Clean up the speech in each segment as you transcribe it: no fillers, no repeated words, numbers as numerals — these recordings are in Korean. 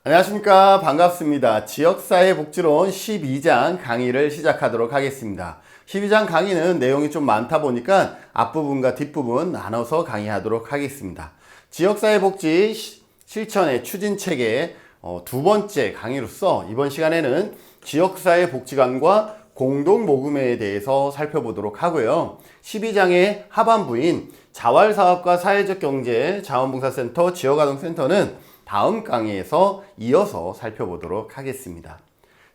안녕하십니까. 반갑습니다. 지역사회복지론 12장 강의를 시작하도록 하겠습니다. 12장 강의는 내용이 좀 많다 보니까 앞부분과 뒷부분 나눠서 강의하도록 하겠습니다. 지역사회복지 실천의 추진체계 두 번째 강의로서 이번 시간에는 지역사회복지관과 공동모금회에 대해서 살펴보도록 하고요. 12장의 하반부인 자활사업과 사회적 경제 자원봉사센터 지역아동센터는 다음 강의에서 이어서 살펴보도록 하겠습니다.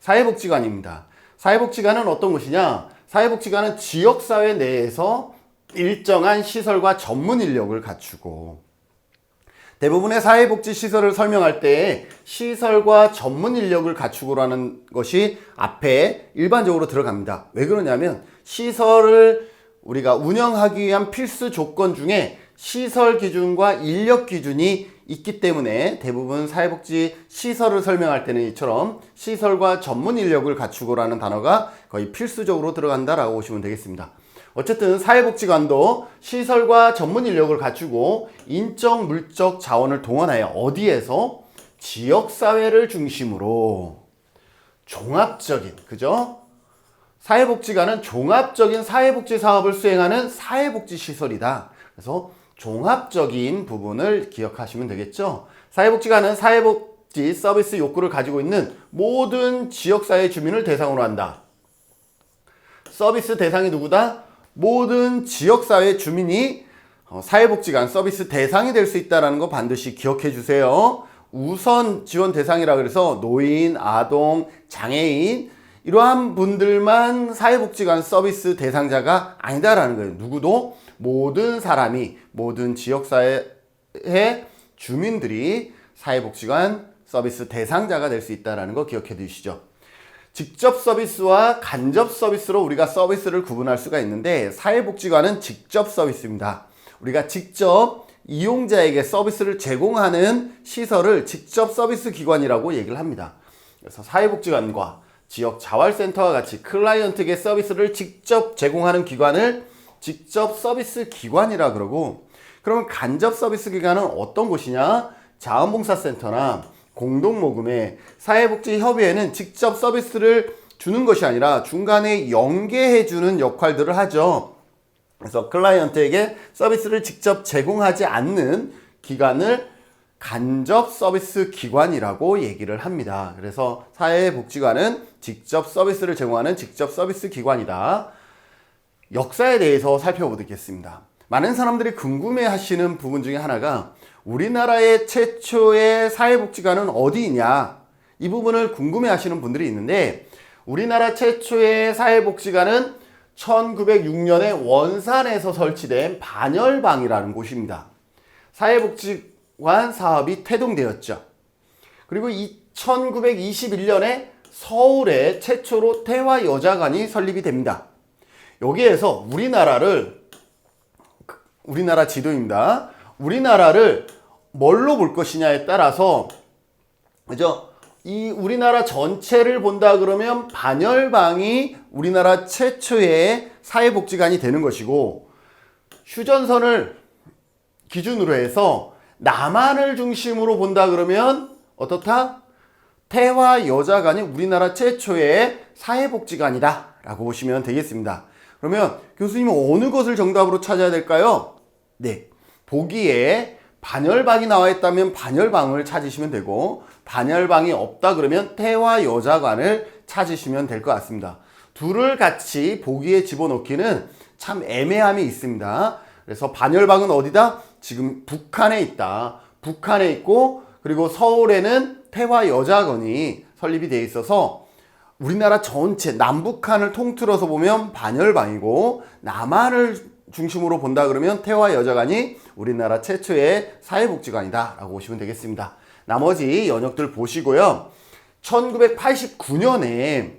사회복지관입니다. 사회복지관은 어떤 곳이냐? 사회복지관은 지역사회 내에서 일정한 시설과 전문 인력을 갖추고, 대부분의 사회복지 시설을 설명할 때 시설과 전문 인력을 갖추고라는 것이 앞에 일반적으로 들어갑니다. 왜 그러냐면 시설을 우리가 운영하기 위한 필수 조건 중에 시설 기준과 인력 기준이 있기 때문에 대부분 사회복지 시설을 설명할 때는 이처럼 시설과 전문 인력을 갖추고라는 단어가 거의 필수적으로 들어간다라고 보시면 되겠습니다. 어쨌든 사회복지관도 시설과 전문 인력을 갖추고 인적, 물적 자원을 동원하여 어디에서? 지역사회를 중심으로 종합적인, 그죠? 사회복지관은 종합적인 사회복지 사업을 수행하는 사회복지시설이다. 그래서 종합적인 부분을 기억하시면 되겠죠. 사회복지관은 사회복지 서비스 욕구를 가지고 있는 모든 지역사회 주민을 대상으로 한다. 서비스 대상이 누구다? 모든 지역사회 주민이 사회복지관 서비스 대상이 될 수 있다는 거 반드시 기억해 주세요. 우선 지원 대상이라 그래서 노인, 아동, 장애인 이러한 분들만 사회복지관 서비스 대상자가 아니다라는 거예요. 누구도 모든 사람이, 모든 지역사회의 주민들이 사회복지관 서비스 대상자가 될 수 있다는 거 기억해 두시죠. 직접 서비스와 간접 서비스로 우리가 서비스를 구분할 수가 있는데 사회복지관은 직접 서비스입니다. 우리가 직접 이용자에게 서비스를 제공하는 시설을 직접 서비스 기관이라고 얘기를 합니다. 그래서 사회복지관과 지역 자활센터와 같이 클라이언트에게 서비스를 직접 제공하는 기관을 직접 서비스 기관이라 그러고, 그러면 간접 서비스 기관은 어떤 곳이냐? 자원봉사센터나 공동모금회, 사회복지협의회는 직접 서비스를 주는 것이 아니라 중간에 연계해주는 역할들을 하죠. 그래서 클라이언트에게 서비스를 직접 제공하지 않는 기관을 간접 서비스 기관이라고 얘기를 합니다. 그래서 사회복지관은 직접 서비스를 제공하는 직접 서비스 기관이다. 역사에 대해서 살펴보겠습니다. 많은 사람들이 궁금해하시는 부분 중에 하나가 우리나라의 최초의 사회복지관은 어디냐? 이 부분을 궁금해하시는 분들이 있는데, 우리나라 최초의 사회복지관은 1906년에 원산에서 설치된 반열방이라는 곳입니다. 사회복지관 사업이 태동되었죠. 그리고 1921년에 서울에 최초로 태화여자관이 설립이 됩니다. 여기에서 우리나라 지도입니다. 우리나라를 뭘로 볼 것이냐에 따라서, 그죠? 이 우리나라 전체를 본다 그러면 반열방이 우리나라 최초의 사회복지관이 되는 것이고, 휴전선을 기준으로 해서 남한을 중심으로 본다 그러면 어떻다? 태화여자관이 우리나라 최초의 사회복지관이다 라고 보시면 되겠습니다. 그러면 교수님은 어느 것을 정답으로 찾아야 될까요? 네, 보기에 반열방이 나와 있다면 반열방을 찾으시면 되고, 반열방이 없다 그러면 태화여자관을 찾으시면 될 것 같습니다. 둘을 같이 보기에 집어넣기는 참 애매함이 있습니다. 그래서 반열방은 어디다? 지금 북한에 있다. 북한에 있고, 그리고 서울에는 태화여자관이 설립이 되어 있어서 우리나라 전체 남북한을 통틀어서 보면 반열방이고, 남한을 중심으로 본다 그러면 태화여자관이 우리나라 최초의 사회복지관이다 라고 보시면 되겠습니다. 나머지 연역들 보시고요. 1989년에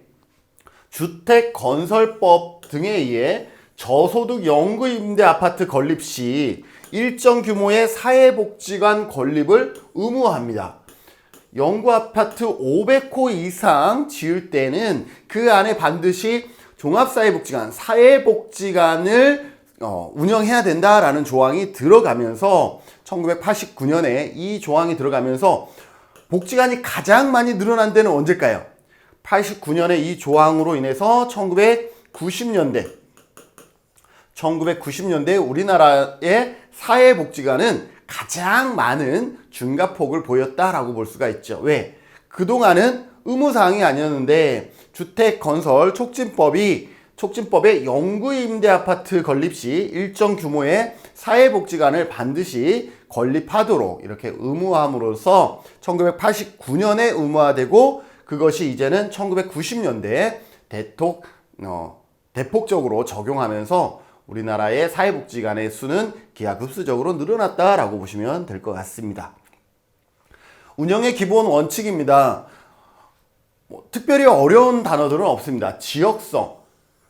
주택건설법 등에 의해 저소득 영구임대 아파트 건립 시 일정 규모의 사회복지관 건립을 의무화합니다. 영구 아파트 500호 이상 지을 때는 그 안에 반드시 종합사회복지관, 사회복지관을 운영해야 된다라는 조항이 들어가면서 1989년에 이 조항이 들어가면서 복지관이 가장 많이 늘어난 데는 언제일까요? 89년에 이 조항으로 인해서 1990년대 우리나라의 사회복지관은 가장 많은 증가폭을 보였다라고 볼 수가 있죠. 왜? 그동안은 의무사항이 아니었는데 주택건설촉진법에 영구임대아파트 건립 시 일정 규모의 사회복지관을 반드시 건립하도록 이렇게 의무함으로써 1989년에 의무화되고 그것이 이제는 1990년대에 대폭적으로 적용하면서 우리나라의 사회복지관의 수는 기하급수적으로 늘어났다라고 보시면 될 것 같습니다. 운영의 기본 원칙입니다. 특별히 어려운 단어들은 없습니다. 지역성.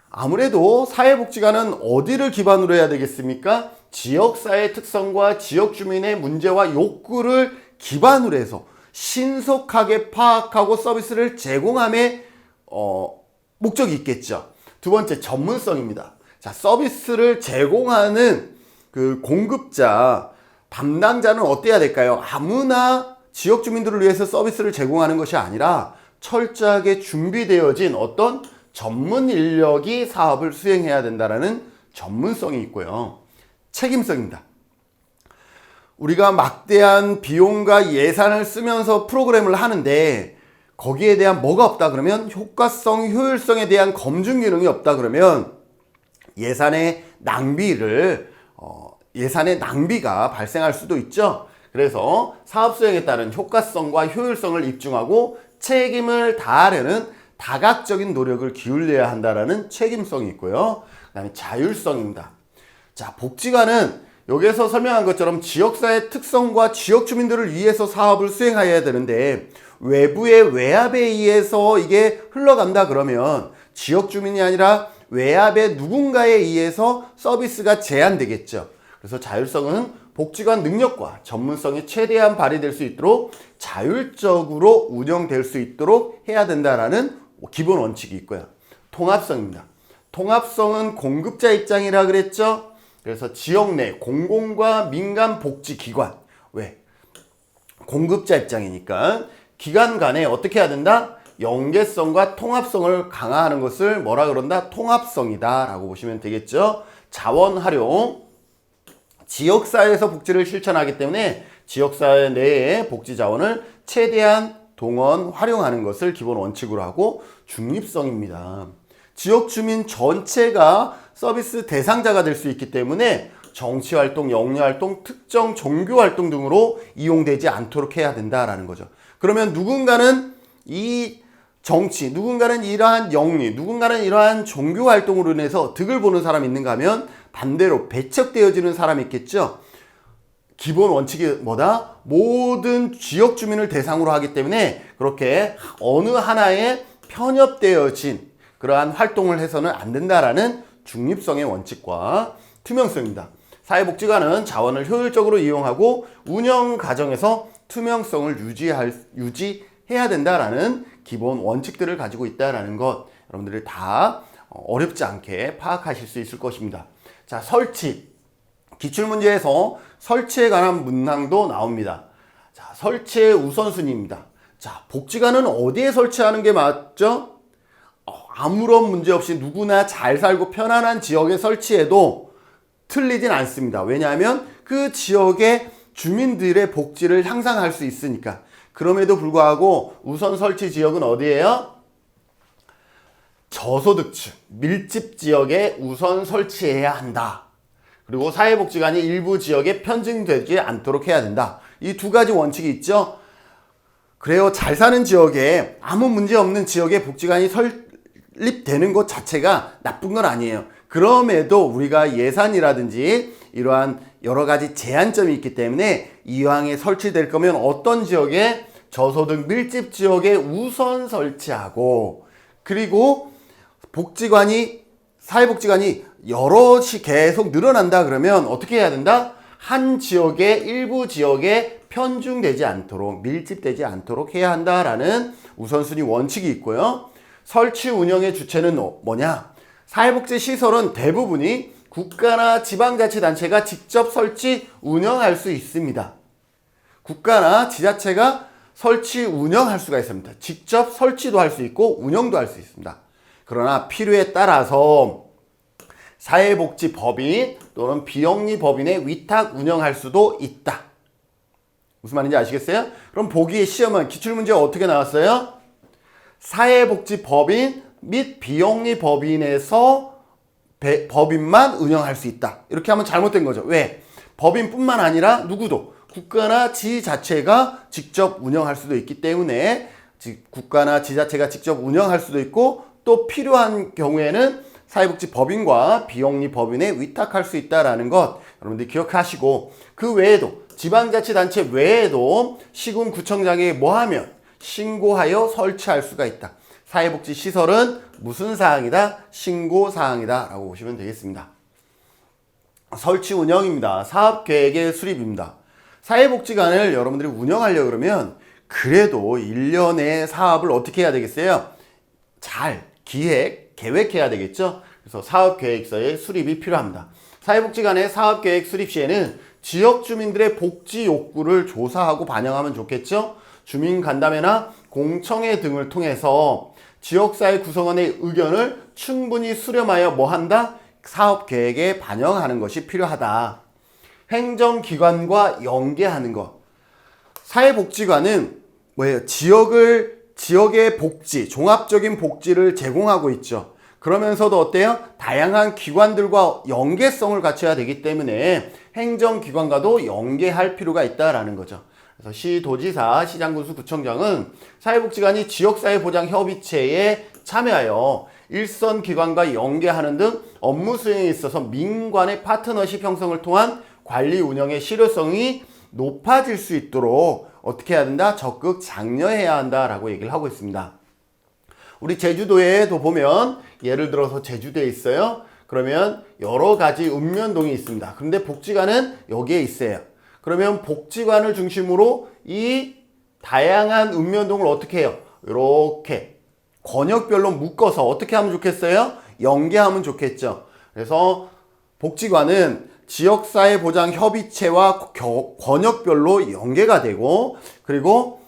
아무래도 사회복지관은 어디를 기반으로 해야 되겠습니까? 지역사회 특성과 지역 주민의 문제와 욕구를 기반으로 해서 신속하게 파악하고 서비스를 제공함에 목적이 있겠죠. 두 번째, 전문성입니다. 자, 서비스를 제공하는 그 공급자, 담당자는 어때야 될까요? 아무나 지역 주민들을 위해서 서비스를 제공하는 것이 아니라 철저하게 준비되어진 어떤 전문 인력이 사업을 수행해야 된다는 전문성이 있고요. 책임성입니다. 우리가 막대한 비용과 예산을 쓰면서 프로그램을 하는데 거기에 대한 뭐가 없다 그러면 효과성, 효율성에 대한 검증 기능이 없다 그러면 예산의 낭비가 발생할 수도 있죠. 그래서 사업 수행에 따른 효과성과 효율성을 입증하고 책임을 다하려는 다각적인 노력을 기울여야 한다는 책임성이 있고요. 그 다음에 자율성입니다. 자, 복지관은 여기에서 설명한 것처럼 지역사회 특성과 지역 주민들을 위해서 사업을 수행해야 되는데 외부의 외압에 의해서 이게 흘러간다 그러면 지역 주민이 아니라 외압의 누군가에 의해서 서비스가 제한되겠죠. 그래서 자율성은 복지관 능력과 전문성이 최대한 발휘될 수 있도록 자율적으로 운영될 수 있도록 해야 된다라는 기본 원칙이 있고요. 통합성입니다. 통합성은 공급자 입장이라 그랬죠. 그래서 지역 내 공공과 민간 복지기관, 왜? 공급자 입장이니까 기관 간에 어떻게 해야 된다? 연계성과 통합성을 강화하는 것을 뭐라 그런다? 통합성이다 라고 보시면 되겠죠. 자원 활용, 지역사회에서 복지를 실천하기 때문에 지역사회 내의 복지 자원을 최대한 동원, 활용하는 것을 기본 원칙으로 하고 중립성입니다. 지역 주민 전체가 서비스 대상자가 될 수 있기 때문에 정치활동, 영리활동, 특정 종교활동 등으로 이용되지 않도록 해야 된다라는 거죠. 그러면 누군가는 이 정치, 누군가는 이러한 영리, 누군가는 이러한 종교활동으로 인해서 득을 보는 사람이 있는가 하면 반대로 배척되어지는 사람이 있겠죠. 기본 원칙이 뭐다? 모든 지역 주민을 대상으로 하기 때문에 그렇게 어느 하나에 편협되어진 그러한 활동을 해서는 안 된다라는 중립성의 원칙과 투명성입니다. 사회복지관은 자원을 효율적으로 이용하고 운영 과정에서 투명성을 유지해야 된다라는 기본 원칙들을 가지고 있다라는 것 여러분들이 다 어렵지 않게 파악하실 수 있을 것입니다. 자, 설치. 기출문제에서 설치에 관한 문항도 나옵니다. 자, 설치의 우선순위입니다. 자, 복지관은 어디에 설치하는 게 맞죠? 아무런 문제 없이 누구나 잘 살고 편안한 지역에 설치해도 틀리진 않습니다. 왜냐하면 그 지역의 주민들의 복지를 향상할 수 있으니까. 그럼에도 불구하고 우선 설치 지역은 어디예요? 저소득층, 밀집 지역에 우선 설치해야 한다. 그리고 사회복지관이 일부 지역에 편중되지 않도록 해야 된다. 이 두 가지 원칙이 있죠. 그래요. 잘 사는 지역에 아무 문제 없는 지역에 복지관이 설립되는 것 자체가 나쁜 건 아니에요. 그럼에도 우리가 예산이라든지 이러한 여러 가지 제한점이 있기 때문에 이왕에 설치될 거면 어떤 지역에 저소득 밀집 지역에 우선 설치하고 그리고 사회복지관이 여럿이 계속 늘어난다 그러면 어떻게 해야 된다? 한 지역에 일부 지역에 편중되지 않도록 밀집되지 않도록 해야 한다라는 우선순위 원칙이 있고요. 설치 운영의 주체는 뭐냐? 사회복지 시설은 대부분이 국가나 지방자치단체가 직접 설치 운영할 수 있습니다. 국가나 지자체가 설치, 운영할 수가 있습니다. 직접 설치도 할 수 있고 운영도 할 수 있습니다. 그러나 필요에 따라서 사회복지법인 또는 비영리법인에 위탁 운영할 수도 있다. 무슨 말인지 아시겠어요? 그럼 보기의 시험은 기출문제가 어떻게 나왔어요? 사회복지법인 및 비영리법인에서 법인만 운영할 수 있다. 이렇게 하면 잘못된 거죠. 왜? 법인뿐만 아니라 누구도 국가나 지자체가 직접 운영할 수도 있기 때문에 국가나 지자체가 직접 운영할 수도 있고 또 필요한 경우에는 사회복지법인과 비영리법인에 위탁할 수 있다는 것 여러분들 기억하시고 그 외에도 지방자치단체 외에도 시군구청장에 뭐하면 신고하여 설치할 수가 있다. 사회복지시설은 무슨 사항이다? 신고사항이다 라고 보시면 되겠습니다. 설치 운영입니다. 사업계획의 수립입니다. 사회복지관을 여러분들이 운영하려고 그러면 그래도 1년의 사업을 어떻게 해야 되겠어요? 잘 계획해야 되겠죠? 그래서 사업계획서의 수립이 필요합니다. 사회복지관의 사업계획 수립 시에는 지역 주민들의 복지 욕구를 조사하고 반영하면 좋겠죠? 주민간담회나 공청회 등을 통해서 지역사회 구성원의 의견을 충분히 수렴하여 뭐한다? 사업계획에 반영하는 것이 필요하다. 행정기관과 연계하는 것. 사회복지관은 뭐예요? 지역의 복지, 종합적인 복지를 제공하고 있죠. 그러면서도 어때요? 다양한 기관들과 연계성을 갖춰야 되기 때문에 행정기관과도 연계할 필요가 있다라는 거죠. 그래서 시도지사, 시장군수, 구청장은 사회복지관이 지역사회보장협의체에 참여하여 일선기관과 연계하는 등 업무 수행에 있어서 민관의 파트너십 형성을 통한 관리 운영의 실효성이 높아질 수 있도록 어떻게 해야 된다? 적극 장려해야 한다라고 얘기를 하고 있습니다. 우리 제주도에도 보면 예를 들어서 제주도에 있어요. 그러면 여러 가지 읍면동이 있습니다. 그런데 복지관은 여기에 있어요. 그러면 복지관을 중심으로 이 다양한 읍면동을 어떻게 해요? 이렇게 권역별로 묶어서 어떻게 하면 좋겠어요? 연계하면 좋겠죠. 그래서 복지관은 지역사회보장협의체와 권역별로 연계가 되고 그리고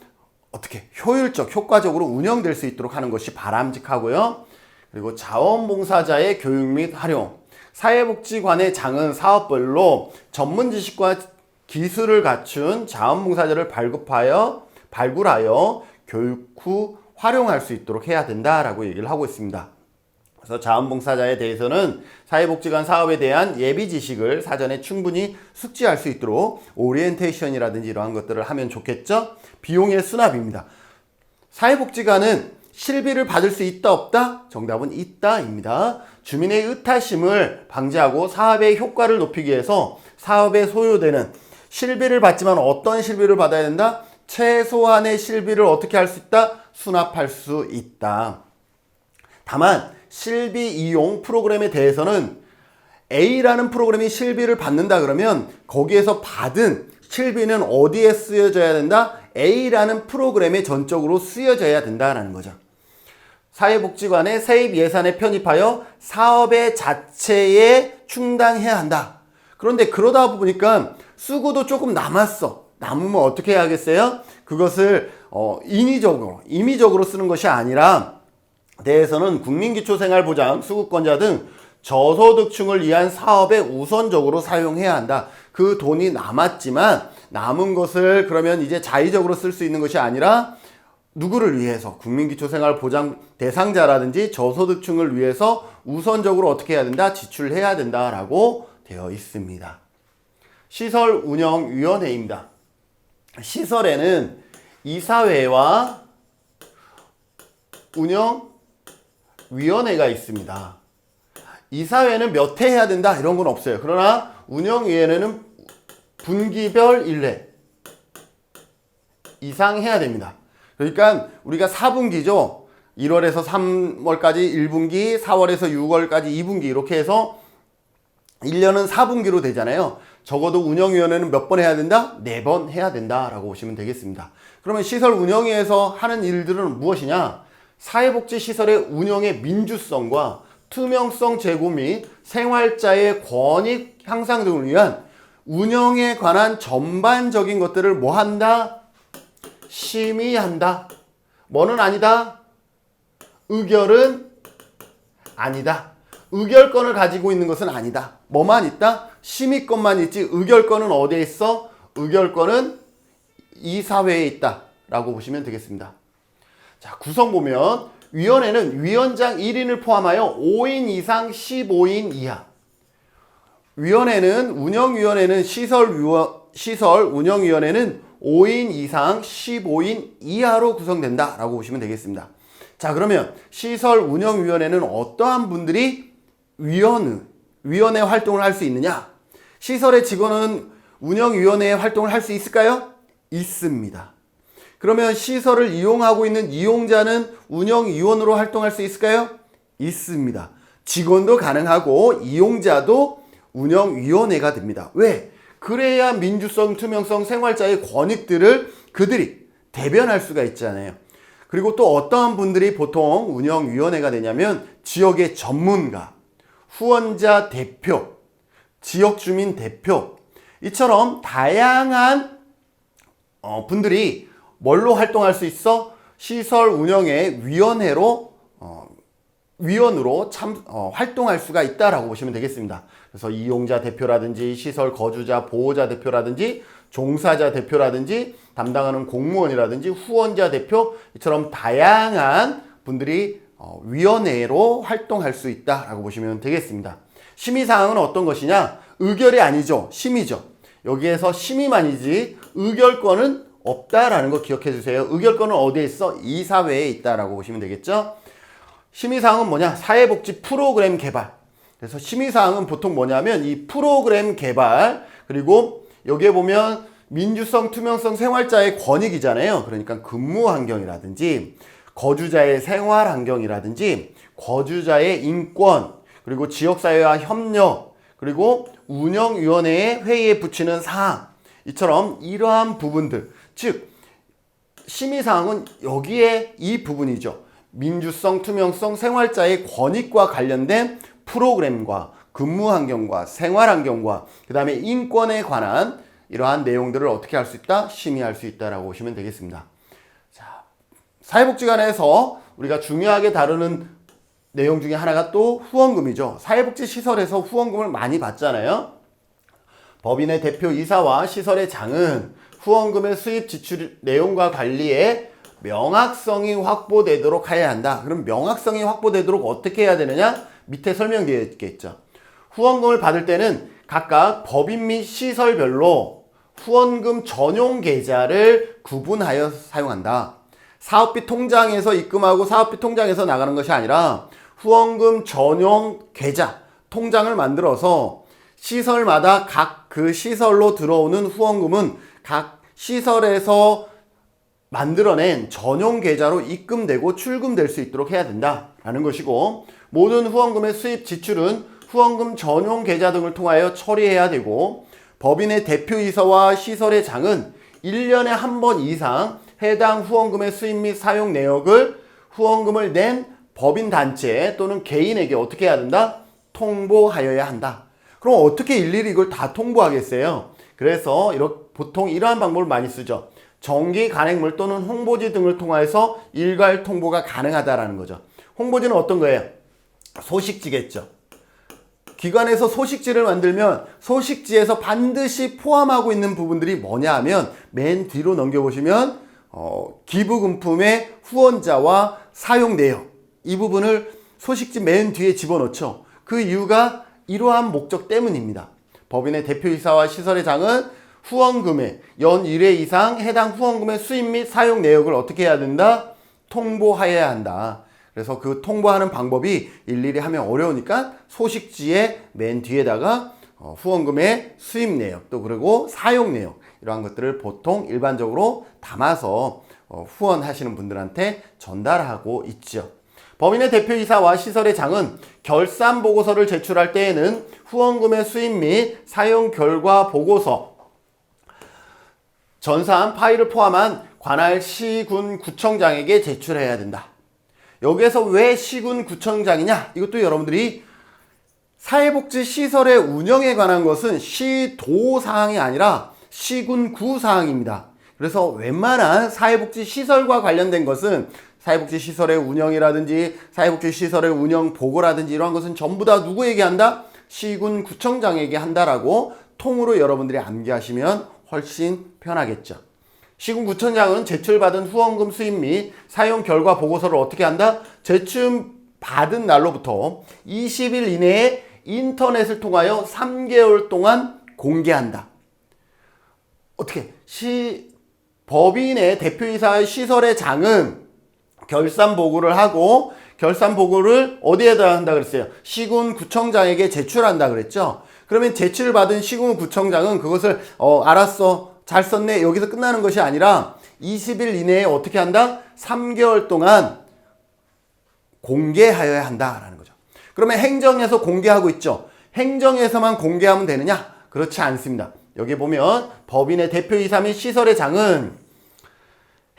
어떻게 효율적으로 운영될 수 있도록 하는 것이 바람직하고요. 그리고 자원봉사자의 교육 및 활용, 사회복지관의 장은 사업별로 전문 지식과 기술을 갖춘 자원봉사자를 발굴하여 교육 후 활용할 수 있도록 해야 된다라고 얘기를 하고 있습니다. 그래서 자원봉사자에 대해서는 사회복지관 사업에 대한 예비 지식을 사전에 충분히 숙지할 수 있도록 오리엔테이션이라든지 이러한 것들을 하면 좋겠죠. 비용의 수납입니다. 사회복지관은 실비를 받을 수 있다 없다? 정답은 있다입니다. 주민의 의타심을 방지하고 사업의 효과를 높이기 위해서 사업에 소요되는 실비를 받지만 어떤 실비를 받아야 된다? 최소한의 실비를 어떻게 할 수 있다? 수납할 수 있다. 다만 실비 이용 프로그램에 대해서는 A라는 프로그램이 실비를 받는다 그러면 거기에서 받은 실비는 어디에 쓰여져야 된다? A라는 프로그램에 전적으로 쓰여져야 된다는 거죠. 사회복지관의 세입 예산에 편입하여 사업의 자체에 충당해야 한다. 그런데 그러다 보니까 쓰고도 조금 남았어. 남으면 어떻게 해야겠어요? 그것을 임의적으로 쓰는 것이 아니라 대해서는 국민기초생활보장, 수급권자 등 저소득층을 위한 사업에 우선적으로 사용해야 한다. 그 돈이 남았지만 남은 것을 그러면 이제 자의적으로 쓸 수 있는 것이 아니라 누구를 위해서? 국민기초생활보장 대상자라든지 저소득층을 위해서 우선적으로 어떻게 해야 된다? 지출해야 된다라고 되어 있습니다. 시설운영위원회입니다. 시설에는 이사회와 운영위원회가 있습니다. 이사회는 몇 회 해야 된다 이런 건 없어요. 그러나 운영위원회는 분기별 1회 이상 해야 됩니다. 그러니까 우리가 4분기죠. 1월에서 3월까지 1분기, 4월에서 6월까지 2분기 이렇게 해서 1년은 4분기로 되잖아요. 적어도 운영위원회는 몇 번 해야 된다? 4번 해야 된다라고 보시면 되겠습니다. 그러면 시설 운영위에서 하는 일들은 무엇이냐? 사회복지시설의 운영의 민주성과 투명성 제고 및 생활자의 권익 향상 등을 위한 운영에 관한 전반적인 것들을 뭐 한다? 심의한다. 뭐는 아니다? 의결은 아니다. 의결권을 가지고 있는 것은 아니다. 뭐만 있다? 심의권만 있지 의결권은 어디에 있어? 의결권은 이사회에 있다 라고 보시면 되겠습니다. 자, 구성 보면 위원회는 위원장 1인을 포함하여 5인 이상 15인 이하. 위원회는 운영위원회는 시설 운영위원회는 5인 이상 15인 이하로 구성된다 라고 보시면 되겠습니다. 자, 그러면 시설 운영위원회는 어떠한 분들이 위원회 활동을 할 수 있느냐? 시설의 직원은 운영위원회의 활동을 할 수 있을까요? 있습니다. 그러면 시설을 이용하고 있는 이용자는 운영위원으로 활동할 수 있을까요? 있습니다. 직원도 가능하고 이용자도 운영위원회가 됩니다. 왜? 그래야 민주성, 투명성, 생활자의 권익들을 그들이 대변할 수가 있잖아요. 그리고 또 어떠한 분들이 보통 운영위원회가 되냐면 지역의 전문가, 후원자 대표, 지역주민 대표 이처럼 다양한 분들이 뭘로 활동할 수 있어? 시설 운영의 위원으로 활동할 수가 있다라고 보시면 되겠습니다. 그래서 이용자 대표라든지 시설 거주자 보호자 대표라든지 종사자 대표라든지 담당하는 공무원이라든지 후원자 대표 이처럼 다양한 분들이 위원회로 활동할 수 있다라고 보시면 되겠습니다. 심의사항은 어떤 것이냐? 의결이 아니죠. 심의죠. 여기에서 심의만이지 의결권은 없다라는 거 기억해 주세요. 의결권은 어디에 있어? 이사회에 있다라고 보시면 되겠죠. 심의사항은 뭐냐? 사회복지 프로그램 개발. 그래서 심의사항은 보통 뭐냐면 이 프로그램 개발 그리고 여기에 보면 민주성, 투명성, 생활자의 권익이잖아요. 그러니까 근무 환경이라든지 거주자의 생활 환경이라든지 거주자의 인권 그리고 지역사회와 협력 그리고 운영위원회의 회의에 붙이는 사항 이처럼 이러한 부분들 즉 심의사항은 여기에 이 부분이죠. 민주성, 투명성, 생활자의 권익과 관련된 프로그램과 근무 환경과 생활 환경과 그 다음에 인권에 관한 이러한 내용들을 어떻게 할 수 있다? 심의할 수 있다라고 보시면 되겠습니다. 자, 사회복지관에서 우리가 중요하게 다루는 내용 중에 하나가 또 후원금이죠. 사회복지시설에서 후원금을 많이 받잖아요. 법인의 대표이사와 시설의 장은 후원금의 수입 지출 내용과 관리에 명확성이 확보되도록 해야 한다. 그럼 명확성이 확보되도록 어떻게 해야 되느냐? 밑에 설명되어 있겠죠. 후원금을 받을 때는 각각 법인 및 시설별로 후원금 전용 계좌를 구분하여 사용한다. 사업비 통장에서 입금하고 사업비 통장에서 나가는 것이 아니라 후원금 전용 계좌, 통장을 만들어서 시설마다 각 그 시설로 들어오는 후원금은 각 시설에서 만들어낸 전용 계좌로 입금되고 출금될 수 있도록 해야 된다라는 것이고 모든 후원금의 수입 지출은 후원금 전용 계좌 등을 통하여 처리해야 되고 법인의 대표이사와 시설의 장은 1년에 한 번 이상 해당 후원금의 수입 및 사용 내역을 후원금을 낸 법인 단체 또는 개인에게 어떻게 해야 된다? 통보하여야 한다. 그럼 어떻게 일일이 이걸 다 통보하겠어요? 그래서 보통 이러한 방법을 많이 쓰죠. 정기 간행물 또는 홍보지 등을 통해서 일괄 통보가 가능하다라는 거죠. 홍보지는 어떤 거예요? 소식지겠죠. 기관에서 소식지를 만들면 소식지에서 반드시 포함하고 있는 부분들이 뭐냐 하면 맨 뒤로 넘겨보시면 기부금품의 후원자와 사용 내역 이 부분을 소식지 맨 뒤에 집어넣죠. 그 이유가 이러한 목적 때문입니다. 법인의 대표이사와 시설의 장은 후원금의 연 1회 이상 해당 후원금의 수입 및 사용 내역을 어떻게 해야 된다? 통보하여야 한다. 그래서 그 통보하는 방법이 일일이 하면 어려우니까 소식지의 맨 뒤에다가 후원금의 수입 내역 또 그리고 사용 내역 이러한 것들을 보통 일반적으로 담아서 후원하시는 분들한테 전달하고 있죠. 법인의 대표이사와 시설의 장은 결산 보고서를 제출할 때에는 후원금의 수입 및 사용 결과 보고서 전사한 파일을 포함한 관할 시군 구청장에게 제출해야 된다. 여기에서 왜 시군 구청장이냐? 이것도 여러분들이 사회복지시설의 운영에 관한 것은 시도 사항이 아니라 시군 구 사항입니다. 그래서 웬만한 사회복지시설과 관련된 것은 사회복지시설의 운영이라든지 사회복지시설의 운영 보고라든지 이러한 것은 전부 다 누구에게 한다? 시군구청장에게 한다라고 통으로 여러분들이 암기하시면 훨씬 편하겠죠. 시군구청장은 제출받은 후원금 수입 및 사용 결과 보고서를 어떻게 한다? 제출받은 날로부터 20일 이내에 인터넷을 통하여 3개월 동안 공개한다. 어떻게? 법인의 대표이사의 시설의 장은 결산 보고를 하고 결산 보고를 어디에다 한다 그랬어요? 시군구청장에게 제출한다 그랬죠? 그러면 제출받은 시군구청장은 그것을 알았어, 잘 썼네, 여기서 끝나는 것이 아니라 20일 이내에 어떻게 한다? 3개월 동안 공개하여야 한다라는 거죠. 그러면 행정에서 공개하고 있죠? 행정에서만 공개하면 되느냐? 그렇지 않습니다. 여기 보면 법인의 대표이사 및 시설의 장은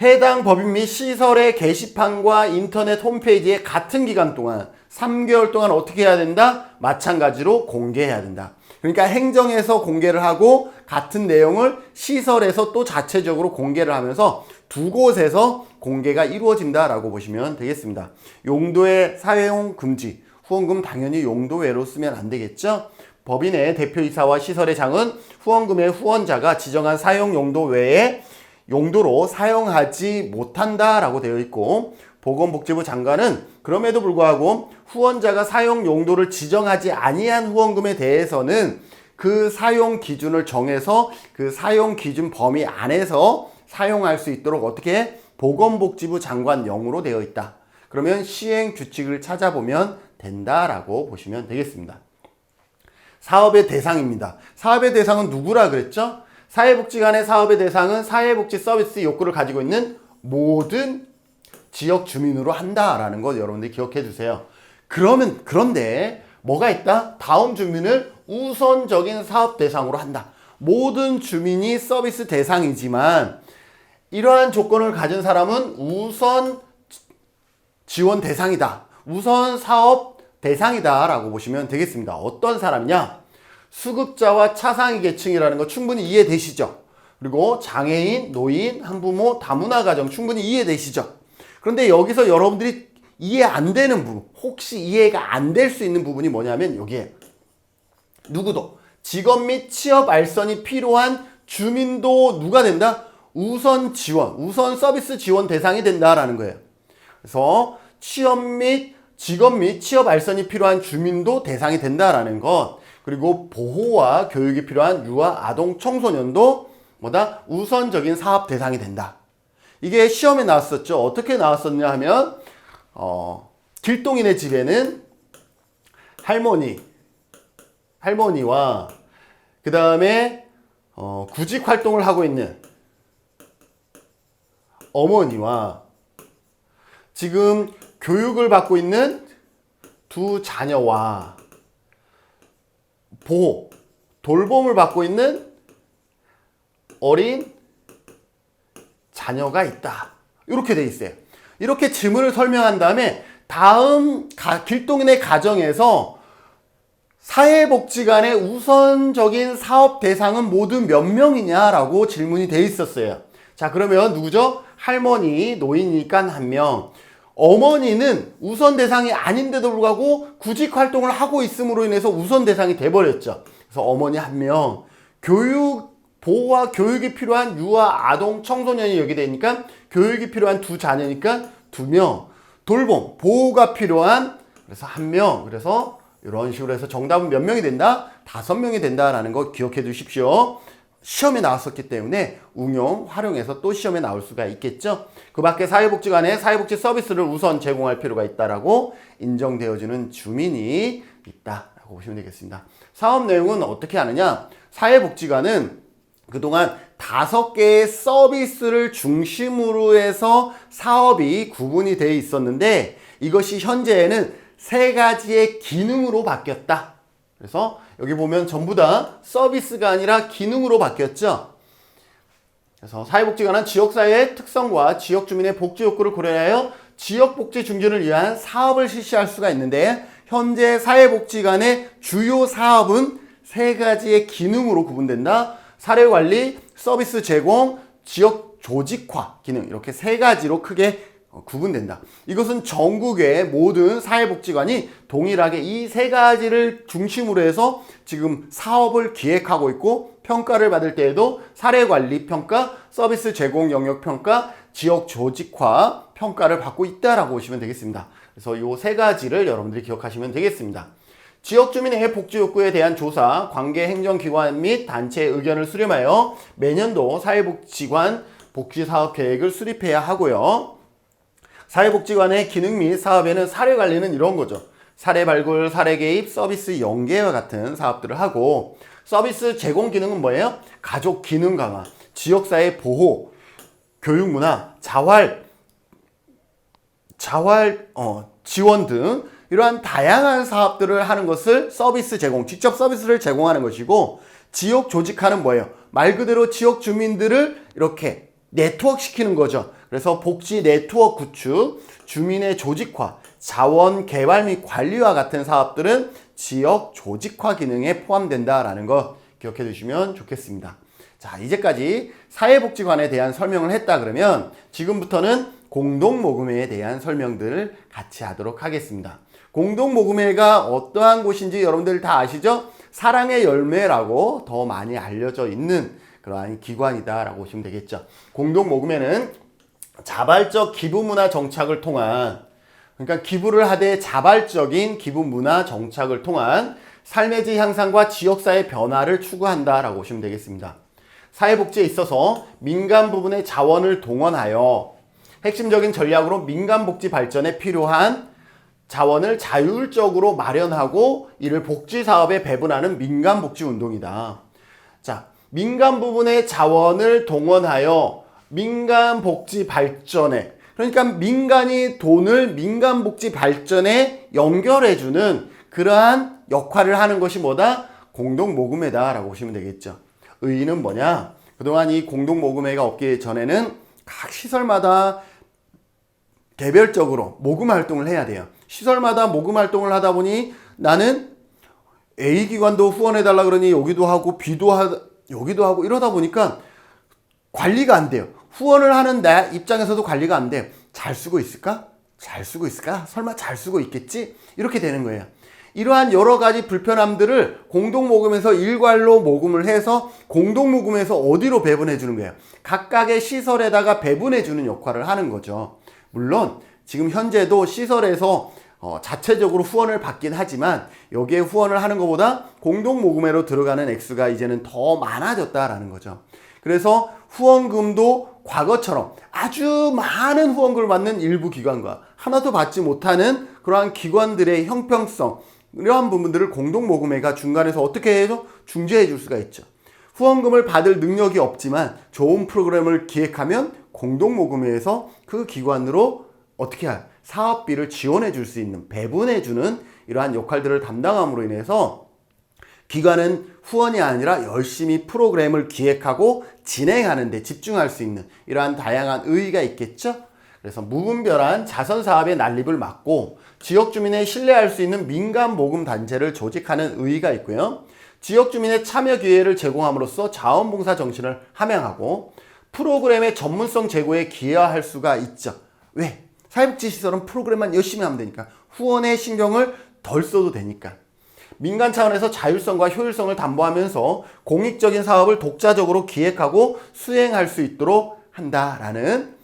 해당 법인 및 시설의 게시판과 인터넷 홈페이지에 같은 기간 동안 3개월 동안 어떻게 해야 된다? 마찬가지로 공개해야 된다. 그러니까 행정에서 공개를 하고 같은 내용을 시설에서 또 자체적으로 공개를 하면서 두 곳에서 공개가 이루어진다라고 보시면 되겠습니다. 용도의 사회용 금지, 후원금 당연히 용도 외로 쓰면 안 되겠죠? 법인의 대표이사와 시설의 장은 후원금의 후원자가 지정한 사용 용도 외에 용도로 사용하지 못한다라고 되어 있고, 보건복지부 장관은 그럼에도 불구하고 후원자가 사용 용도를 지정하지 아니한 후원금에 대해서는 그 사용 기준을 정해서 그 사용 기준 범위 안에서 사용할 수 있도록 어떻게 보건복지부 장관령으로 되어 있다. 그러면 시행 규칙을 찾아보면 된다라고 보시면 되겠습니다. 사업의 대상입니다. 사업의 대상은 누구라 그랬죠? 사회복지관의 사업의 대상은 사회복지 서비스 욕구를 가지고 있는 모든 지역 주민으로 한다라는 것 여러분들이 기억해 주세요. 그런데 뭐가 있다? 다음 주민을 우선적인 사업 대상으로 한다. 모든 주민이 서비스 대상이지만 이러한 조건을 가진 사람은 우선 지원 대상이다. 우선 사업 대상이다 라고 보시면 되겠습니다. 어떤 사람이냐? 수급자와 차상위 계층이라는 거 충분히 이해되시죠? 그리고 장애인, 노인, 한부모, 다문화 가정 충분히 이해되시죠? 그런데 여기서 여러분들이 이해 안 되는 부분, 혹시 이해가 안 될 수 있는 부분이 뭐냐면 여기에 누구도 직업 및 취업 알선이 필요한 주민도 누가 된다? 우선 지원, 우선 서비스 지원 대상이 된다라는 거예요. 그래서 직업 및 취업 알선이 필요한 주민도 대상이 된다라는 것. 그리고 보호와 교육이 필요한 유아, 아동, 청소년도 뭐다? 우선적인 사업 대상이 된다. 이게 시험에 나왔었죠. 어떻게 나왔었냐 하면 길동인의 집에는 할머니와 그 다음에 구직 활동을 하고 있는 어머니와 지금 교육을 받고 있는 두 자녀와 돌봄을 받고 있는 어린 자녀가 있다. 이렇게 돼 있어요. 이렇게 지문을 설명한 다음에 다음 길동인의 가정에서 사회복지관의 우선적인 사업 대상은 모두 몇 명이냐라고 질문이 돼 있었어요. 자, 그러면 누구죠? 할머니, 노인이니까 1명. 어머니는 우선 대상이 아닌데도 불구하고 구직 활동을 하고 있음으로 인해서 우선 대상이 돼버렸죠. 그래서 어머니 1명, 보호와 교육이 필요한 유아, 아동, 청소년이 여기 되니까 교육이 필요한 두 자녀니까 2명, 돌봄, 보호가 필요한 그래서 1명. 그래서 이런 식으로 해서 정답은 몇 명이 된다? 5명이 된다라는 거 기억해 두십시오. 시험에 나왔었기 때문에 활용해서 또 시험에 나올 수가 있겠죠. 그 밖에 사회복지관에 사회복지 서비스를 우선 제공할 필요가 있다라고 인정되어지는 주민이 있다라고 보시면 되겠습니다. 사업 내용은 어떻게 하느냐? 사회복지관은 그동안 5개의 서비스를 중심으로 해서 사업이 구분이 되어 있었는데 이것이 현재에는 3가지의 기능으로 바뀌었다. 그래서 여기 보면 전부 다 서비스가 아니라 기능으로 바뀌었죠. 그래서 사회복지관은 지역사회의 특성과 지역주민의 복지 욕구를 고려하여 지역복지 증진을 위한 사업을 실시할 수가 있는데 현재 사회복지관의 주요 사업은 3가지의 기능으로 구분된다. 사례관리, 서비스 제공, 지역 조직화 기능 이렇게 세 가지로 크게 구분된다. 이것은 전국의 모든 사회복지관이 동일하게 이 세 가지를 중심으로 해서 지금 사업을 기획하고 있고 평가를 받을 때에도 사례관리 평가, 서비스 제공 영역 평가, 지역 조직화 평가를 받고 있다라고 보시면 되겠습니다. 그래서 이 세 가지를 여러분들이 기억하시면 되겠습니다. 지역 주민의 복지 욕구에 대한 조사, 관계 행정기관 및 단체의 의견을 수렴하여 매년도 사회복지관 복지사업 계획을 수립해야 하고요. 사회복지관의 기능 및 사업에는 사례관리는 이런 거죠. 사례 발굴, 사례 개입, 서비스 연계와 같은 사업들을 하고, 서비스 제공 기능은 뭐예요? 가족 기능 강화, 지역사회 보호, 교육문화, 자활 지원 등 이러한 다양한 사업들을 하는 것을 서비스 제공, 직접 서비스를 제공하는 것이고, 지역 조직화는 뭐예요? 말 그대로 지역 주민들을 이렇게 네트워크 시키는 거죠. 그래서 복지 네트워크 구축, 주민의 조직화, 자원 개발 및 관리와 같은 사업들은 지역 조직화 기능에 포함된다라는 거 기억해 두시면 좋겠습니다. 자, 이제까지 사회복지관에 대한 설명을 했다 그러면 지금부터는 공동모금회에 대한 설명들을 같이 하도록 하겠습니다. 공동모금회가 어떠한 곳인지 여러분들 다 아시죠? 사랑의 열매라고 더 많이 알려져 있는 그러한 기관이다라고 보시면 되겠죠. 공동모금회는 자발적 기부문화 정착을 통한, 그러니까 기부를 하되 자발적인 기부문화 정착을 통한 삶의 질 향상과 지역사회 변화를 추구한다라고 보시면 되겠습니다. 사회복지에 있어서 민간 부분의 자원을 동원하여 핵심적인 전략으로 민간복지 발전에 필요한 자원을 자율적으로 마련하고 이를 복지사업에 배분하는 민간복지운동이다. 자, 민간 부분의 자원을 동원하여 민간복지 발전에, 그러니까 민간이 돈을 민간복지 발전에 연결해주는 그러한 역할을 하는 것이 뭐다? 공동모금회다라고 보시면 되겠죠. 의의는 뭐냐? 그동안 이 공동모금회가 없기 전에는 각 시설마다 개별적으로 모금 활동을 해야 돼요. 시설마다 모금 활동을 하다 보니 나는 A기관도 후원해달라 그러니 여기도 하고 여기도 하고 이러다 보니까 관리가 안 돼요. 후원을 하는 내 입장에서도 관리가 안 돼. 잘 쓰고 있을까? 잘 쓰고 있을까? 설마 잘 쓰고 있겠지? 이렇게 되는 거예요. 이러한 여러 가지 불편함들을 공동모금에서 일괄로 모금을 해서 공동모금에서 어디로 배분해 주는 거예요? 각각의 시설에다가 배분해 주는 역할을 하는 거죠. 물론 지금 현재도 시설에서 자체적으로 후원을 받긴 하지만 여기에 후원을 하는 것보다 공동모금회로 들어가는 액수가 이제는 더 많아졌다라는 거죠. 그래서 후원금도 과거처럼 아주 많은 후원금을 받는 일부 기관과 하나도 받지 못하는 그러한 기관들의 형평성, 이러한 부분들을 공동모금회가 중간에서 어떻게 해서 중재해 줄 수가 있죠. 후원금을 받을 능력이 없지만 좋은 프로그램을 기획하면 공동모금회에서 그 기관으로 어떻게 할 사업비를 지원해 줄 수 있는, 배분해 주는 이러한 역할들을 담당함으로 인해서 기관은 후원이 아니라 열심히 프로그램을 기획하고 진행하는 데 집중할 수 있는 이러한 다양한 의의가 있겠죠. 그래서 무분별한 자선사업의 난립을 막고 지역 주민의 신뢰할 수 있는 민간 모금 단체를 조직하는 의의가 있고요. 지역 주민의 참여 기회를 제공함으로써 자원봉사 정신을 함양하고 프로그램의 전문성 제고에 기여할 수가 있죠. 왜? 사회복지시설은 프로그램만 열심히 하면 되니까, 후원에 신경을 덜 써도 되니까. 민간 차원에서 자율성과 효율성을 담보하면서 공익적인 사업을 독자적으로 기획하고 수행할 수 있도록 한다라는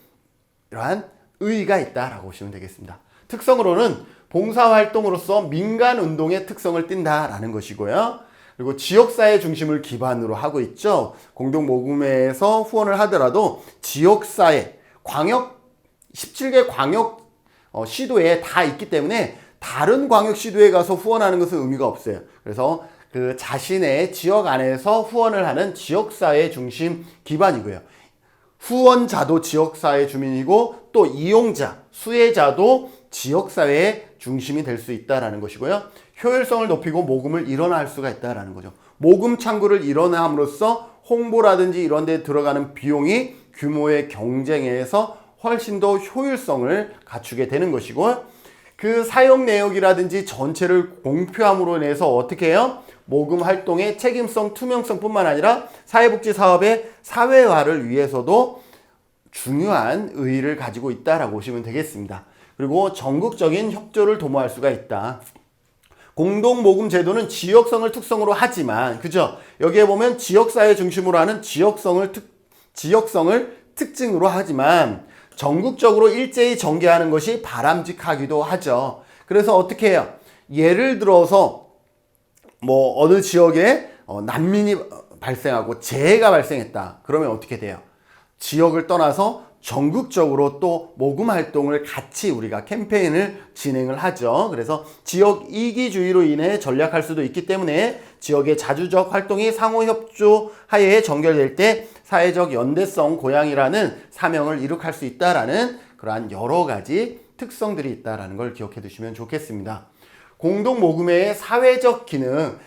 이러한 의의가 있다라고 보시면 되겠습니다. 특성으로는 봉사활동으로서 민간운동의 특성을 띈다라는 것이고요. 그리고 지역사회 중심을 기반으로 하고 있죠. 공동모금회에서 후원을 하더라도 지역사회, 17개 광역 시도에 다 있기 때문에 다른 광역 시도에 가서 후원하는 것은 의미가 없어요. 그래서 그 자신의 지역 안에서 후원을 하는 지역사회 중심 기반이고요. 후원자도 지역사회 주민이고 또 이용자, 수혜자도 지역사회의 중심이 될 수 있다는 것이고요. 효율성을 높이고 모금을 일원화할 수가 있다는 거죠. 모금 창구를 일원화함으로써 홍보라든지 이런 데 들어가는 비용이 규모의 경쟁에서 훨씬 더 효율성을 갖추게 되는 것이고, 그 사용 내역이라든지 전체를 공표함으로 인해서 어떻게 해요? 모금 활동의 책임성, 투명성뿐만 아니라 사회복지 사업의 사회화를 위해서도 중요한 의의를 가지고 있다라고 보시면 되겠습니다. 그리고 전국적인 협조를 도모할 수가 있다. 공동모금 제도는 지역성을 특성으로 하지만, 그죠? 여기에 보면 지역사회 중심으로 하는 지역성을 특징으로 하지만 전국적으로 일제히 전개하는 것이 바람직하기도 하죠. 그래서 어떻게 해요? 예를 들어서 뭐 어느 지역에 난민이 발생하고 재해가 발생했다. 그러면 어떻게 돼요? 지역을 떠나서 전국적으로 또 모금 활동을 같이 우리가 캠페인을 진행을 하죠. 그래서 지역 이기주의로 인해 전략할 수도 있기 때문에 지역의 자주적 활동이 상호협조 하에 전결될 때 사회적 연대성 고양이라는 사명을 이룩할 수 있다라는 그러한 여러 가지 특성들이 있다라는 걸 기억해 두시면 좋겠습니다. 공동모금의 사회적 기능,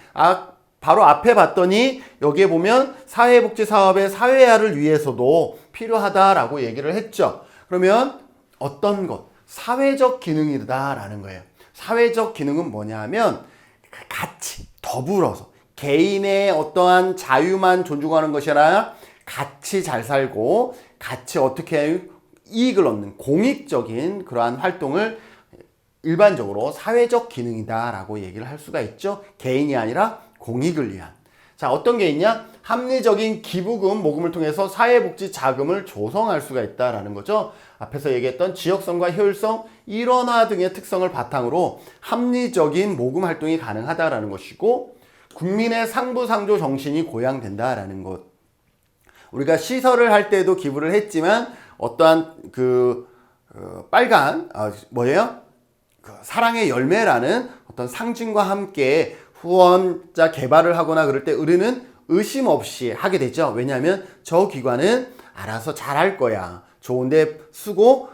바로 앞에 봤더니 여기에 보면 사회복지 사업의 사회화를 위해서도 필요하다라고 얘기를 했죠. 그러면 어떤 것? 사회적 기능이다라는 거예요. 사회적 기능은 뭐냐 하면 같이 더불어서 개인의 어떠한 자유만 존중하는 것이 아니라 같이 잘 살고 같이 어떻게 이익을 얻는 공익적인 그러한 활동을 일반적으로 사회적 기능이다라고 얘기를 할 수가 있죠. 개인이 아니라 공익을 위한. 자, 어떤 게 있냐? 합리적인 기부금, 모금을 통해서 사회복지 자금을 조성할 수가 있다라는 거죠. 앞에서 얘기했던 지역성과 효율성, 일원화 등의 특성을 바탕으로 합리적인 모금 활동이 가능하다라는 것이고, 국민의 상부상조 정신이 고양된다라는 것. 우리가 시설을 할 때도 기부를 했지만 어떠한 빨간 뭐예요? 사랑의 열매라는 어떤 상징과 함께 후원자 개발을 하거나 그럴 때 우리는 의심 없이 하게 되죠. 왜냐하면 저 기관은 알아서 잘할 거야. 좋은데 쓰고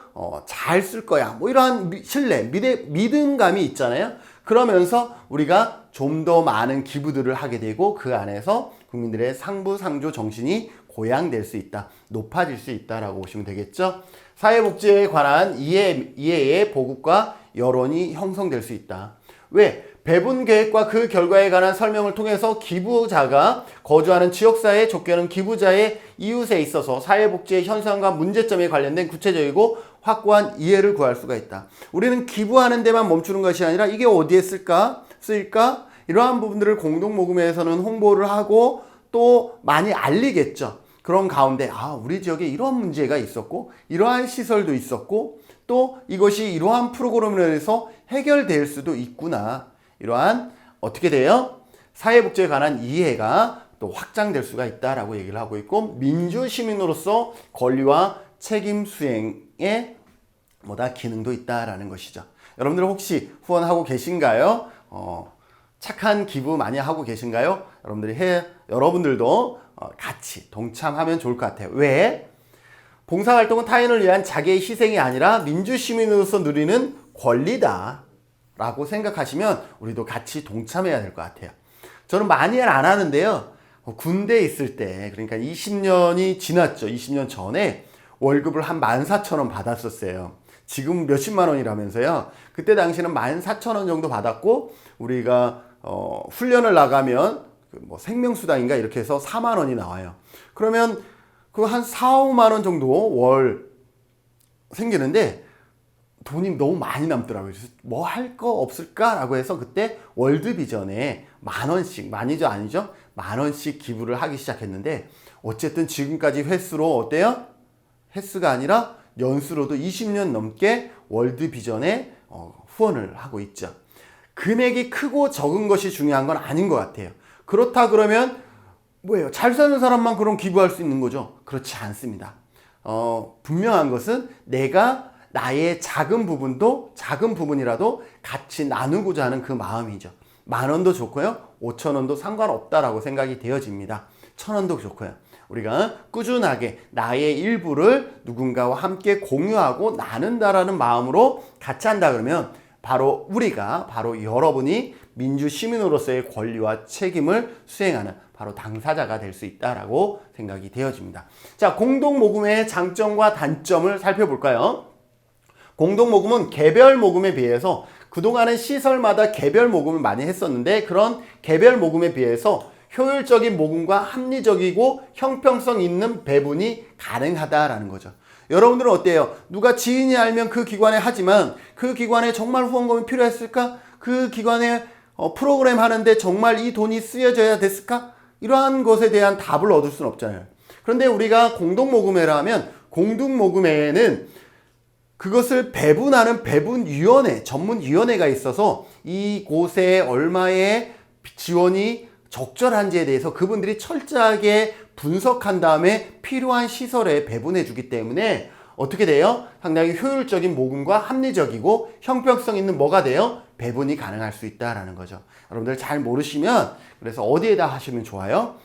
잘 쓸 거야. 뭐 이러한 신뢰, 믿음감이 있잖아요. 그러면서 우리가 좀 더 많은 기부들을 하게 되고 그 안에서 국민들의 상부상조 정신이 고양될 수 있다. 높아질 수 있다라고 보시면 되겠죠. 사회복지에 관한 이해의 보급과 여론이 형성될 수 있다. 왜? 배분 계획과 그 결과에 관한 설명을 통해서 기부자가 거주하는 지역사회에 족하는 기부자의 이웃에 있어서 사회복지의 현상과 문제점에 관련된 구체적이고 확고한 이해를 구할 수가 있다. 우리는 기부하는 데만 멈추는 것이 아니라 이게 어디에 쓰일까? 이러한 부분들을 공동모금에서는 홍보를 하고 또 많이 알리겠죠. 그런 가운데 우리 지역에 이러한 문제가 있었고 이러한 시설도 있었고 또 이것이 이러한 프로그램으로 해서 해결될 수도 있구나. 이러한 어떻게 돼요? 사회복지에 관한 이해가 또 확장될 수가 있다라고 얘기를 하고 있고 민주시민으로서 권리와 책임 수행에 기능도 있다라는 것이죠. 여러분들 혹시 후원하고 계신가요? 착한 기부 많이 하고 계신가요? 여러분들도 같이 동참하면 좋을 것 같아요. 왜? 봉사활동은 타인을 위한 자기의 희생이 아니라 민주시민으로서 누리는 권리다 라고 생각하시면 우리도 같이 동참해야 될 것 같아요. 저는 많이는 안 하는데요. 군대에 있을 때, 그러니까 20년이 지났죠. 20년 전에 월급을 한 14,000원 받았었어요. 지금 몇십만 원이라면서요. 그때 당시는 14,000원 정도 받았고 우리가 훈련을 나가면 생명수당인가 이렇게 해서 4만 원이 나와요. 그러면 그 한 4, 5만 원 정도 월 생기는데 돈이 너무 많이 남더라고요. 그래서 뭐 할 거 없을까라고 해서 그때 월드비전에 10,000원씩, 아니죠? 10,000원씩 기부를 하기 시작했는데 어쨌든 지금까지 횟수로 어때요? 횟수가 아니라 연수로도 20년 넘게 월드비전에 후원을 하고 있죠. 금액이 크고 적은 것이 중요한 건 아닌 것 같아요. 그렇다 그러면 뭐예요? 잘 사는 사람만 그럼 기부할 수 있는 거죠? 그렇지 않습니다. 분명한 것은 내가 나의 작은 부분이라도 같이 나누고자 하는 그 마음이죠. 10,000원도 좋고요. 5,000원도 상관없다라고 생각이 되어집니다. 1,000원도 좋고요. 우리가 꾸준하게 나의 일부를 누군가와 함께 공유하고 나눈다라는 마음으로 같이 한다 그러면 바로 여러분이 민주시민으로서의 권리와 책임을 수행하는 바로 당사자가 될 수 있다라고 생각이 되어집니다. 자, 공동모금의 장점과 단점을 살펴볼까요? 공동모금은 개별 모금에 비해서 그동안은 시설마다 개별 모금을 많이 했었는데 그런 개별 모금에 비해서 효율적인 모금과 합리적이고 형평성 있는 배분이 가능하다라는 거죠. 여러분들은 어때요? 누가 지인이 알면 그 기관에 하지만 그 기관에 정말 후원금이 필요했을까? 그 기관에 프로그램 하는데 정말 이 돈이 쓰여져야 됐을까? 이러한 것에 대한 답을 얻을 수는 없잖아요. 그런데 우리가 공동모금회라 하면 공동모금회에는 그것을 배분하는 배분위원회, 전문위원회가 있어서 이곳에 얼마의 지원이 적절한지에 대해서 그분들이 철저하게 분석한 다음에 필요한 시설에 배분해 주기 때문에 어떻게 돼요? 상당히 효율적인 모금과 합리적이고 형평성 있는 뭐가 돼요? 배분이 가능할 수 있다라는 거죠. 여러분들 잘 모르시면 그래서 어디에다 하시면 좋아요?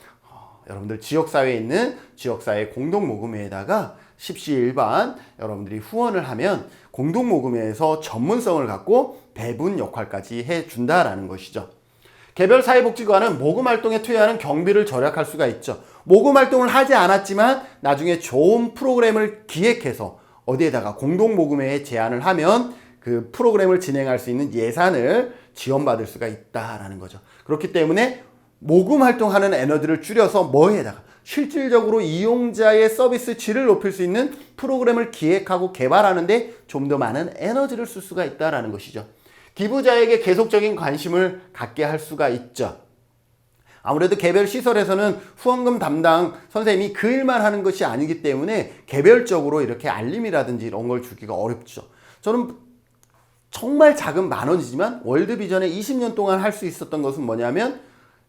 여러분들 지역사회에 있는 지역사회 공동모금회에다가 십시일반 여러분들이 후원을 하면 공동모금회에서 전문성을 갖고 배분 역할까지 해준다라는 것이죠. 개별 사회복지관은 모금활동에 투여하는 경비를 절약할 수가 있죠. 모금활동을 하지 않았지만 나중에 좋은 프로그램을 기획해서 어디에다가 공동모금회에 제안을 하면 그 프로그램을 진행할 수 있는 예산을 지원받을 수가 있다라는 거죠. 그렇기 때문에 모금활동하는 에너지를 줄여서 뭐에다가 실질적으로 이용자의 서비스 질을 높일 수 있는 프로그램을 기획하고 개발하는데 좀 더 많은 에너지를 쓸 수가 있다라는 것이죠. 기부자에게 계속적인 관심을 갖게 할 수가 있죠. 아무래도 개별 시설에서는 후원금 담당 선생님이 그 일만 하는 것이 아니기 때문에 개별적으로 이렇게 알림이라든지 이런 걸 주기가 어렵죠. 저는 정말 작은 10,000원이지만 월드비전에 20년 동안 할 수 있었던 것은 뭐냐면